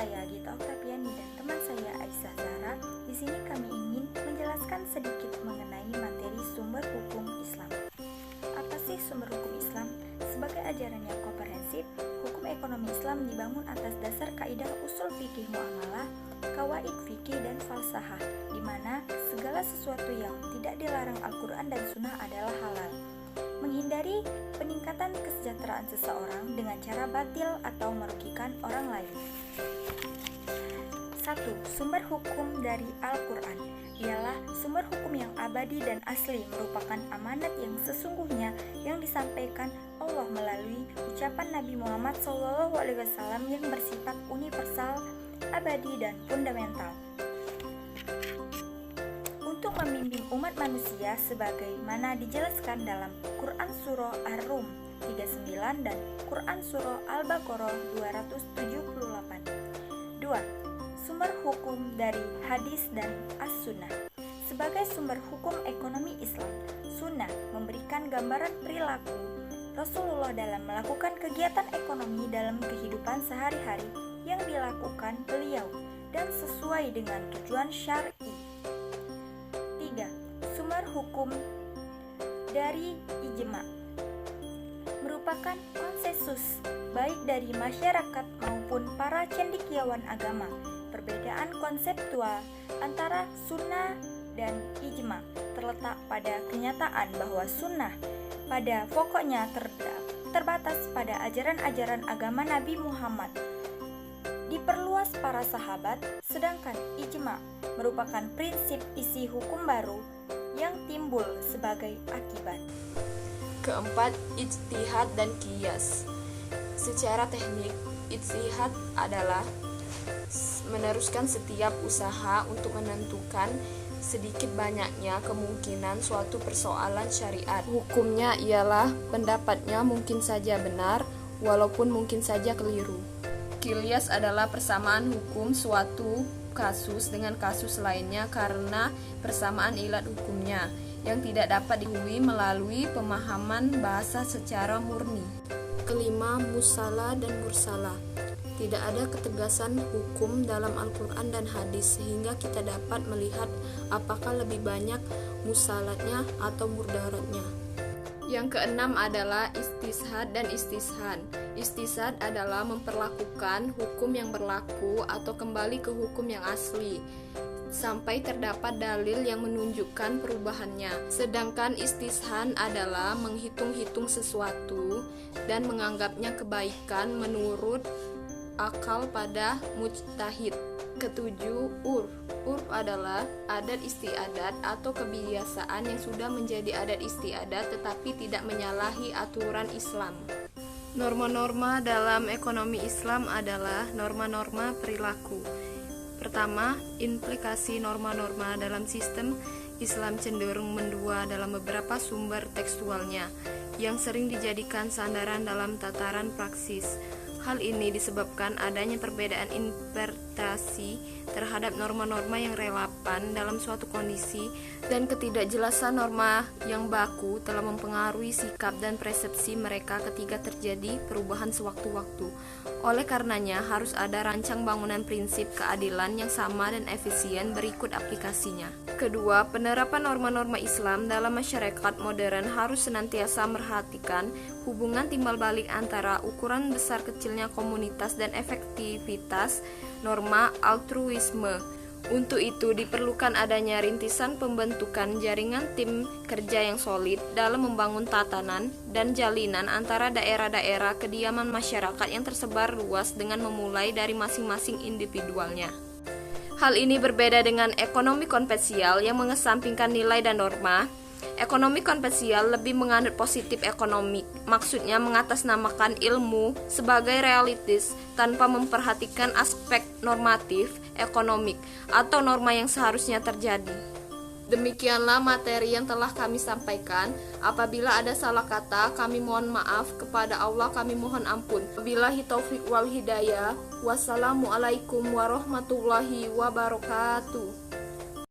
saya Gita Oktaviani dan teman saya Aisyah Zahra. Di sini kami ingin menjelaskan sedikit mengenai materi sumber hukum Islam. Apa sih sumber hukum Islam? Sebagai ajaran yang komprehensif, hukum ekonomi Islam dibangun atas dasar kaidah usul fikih muamalah, kawaid fikih dan falsafah, di mana segala sesuatu yang tidak dilarang Al-Quran dan Sunnah adalah halal. Menghindari peningkatan kesejahteraan seseorang dengan cara batil atau merugikan orang lain. 1. Sumber hukum dari Al-Quran ialah sumber hukum yang abadi dan asli, merupakan amanat yang sesungguhnya yang disampaikan Allah melalui ucapan Nabi Muhammad SAW yang bersifat universal, abadi, dan fundamental. Untuk membimbing umat manusia sebagaimana dijelaskan dalam Quran Surah Ar-Rum 39 dan Quran Surah Al-Baqarah 278. 2. Sumber hukum dari hadis dan as-sunnah. Sebagai sumber hukum ekonomi Islam, sunnah memberikan gambaran perilaku Rasulullah dalam melakukan kegiatan ekonomi dalam kehidupan sehari-hari yang dilakukan beliau dan sesuai dengan tujuan syar'i. 3. Sumber hukum dari ijma, merupakan konsensus baik dari masyarakat maupun para cendekiawan agama. Perbedaan konseptual antara sunnah dan ijma terletak pada kenyataan bahwa sunnah pada pokoknya terbatas pada ajaran-ajaran agama Nabi Muhammad, diperluas para sahabat, sedangkan ijma merupakan prinsip isi hukum baru yang timbul sebagai akibat. Keempat, ijtihad dan qiyas. Secara teknik, ijtihad adalah meneruskan setiap usaha untuk menentukan sedikit banyaknya kemungkinan suatu persoalan syariat. Hukumnya ialah pendapatnya mungkin saja benar, walaupun mungkin saja keliru. Qiyas adalah persamaan hukum suatu kasus dengan kasus lainnya karena persamaan ilat hukumnya yang tidak dapat diketahui melalui pemahaman bahasa secara murni. Kelima, musalah dan mursalah. Tidak ada ketegasan hukum dalam Al-Quran dan hadis sehingga kita dapat melihat apakah lebih banyak musalatnya atau murdaratnya. Yang keenam adalah istishad dan istishad. Istishad adalah memperlakukan hukum yang berlaku atau kembali ke hukum yang asli sampai terdapat dalil yang menunjukkan perubahannya. Sedangkan istishad adalah menghitung-hitung sesuatu dan menganggapnya kebaikan menurut akal pada mujtahid. Ketujuh, urf. Urf adalah adat istiadat atau kebiasaan yang sudah menjadi adat istiadat tetapi tidak menyalahi aturan Islam. Norma-norma dalam ekonomi Islam adalah norma-norma perilaku. Pertama, implikasi norma-norma dalam sistem Islam cenderung mendua dalam beberapa sumber tekstualnya yang sering dijadikan sandaran dalam tataran praksis. Hal ini disebabkan adanya perbedaan interpretasi terhadap norma-norma yang relevan dalam suatu kondisi dan ketidakjelasan norma yang baku telah mempengaruhi sikap dan persepsi mereka ketika terjadi perubahan sewaktu-waktu. Oleh karenanya, harus ada rancang bangunan prinsip keadilan yang sama dan efisien berikut aplikasinya. Kedua, penerapan norma-norma Islam dalam masyarakat modern harus senantiasa memperhatikan hubungan timbal balik antara ukuran besar kecilnya komunitas dan efektivitas norma altruisme. Untuk itu diperlukan adanya rintisan pembentukan jaringan tim kerja yang solid dalam membangun tatanan dan jalinan antara daerah-daerah kediaman masyarakat yang tersebar luas dengan memulai dari masing-masing individualnya. Hal ini berbeda dengan ekonomi konvensional yang mengesampingkan nilai dan norma. Ekonomi konvensional lebih menganut positif ekonomi, maksudnya mengatasnamakan ilmu sebagai realitis tanpa memperhatikan aspek normatif ekonomik atau norma yang seharusnya terjadi. Demikianlah materi yang telah kami sampaikan. Apabila ada salah kata, kami mohon maaf. Kepada Allah kami mohon ampun. Wabillahi taufiq wal hidayah. Wassalamualaikum warahmatullahi wabarakatuh.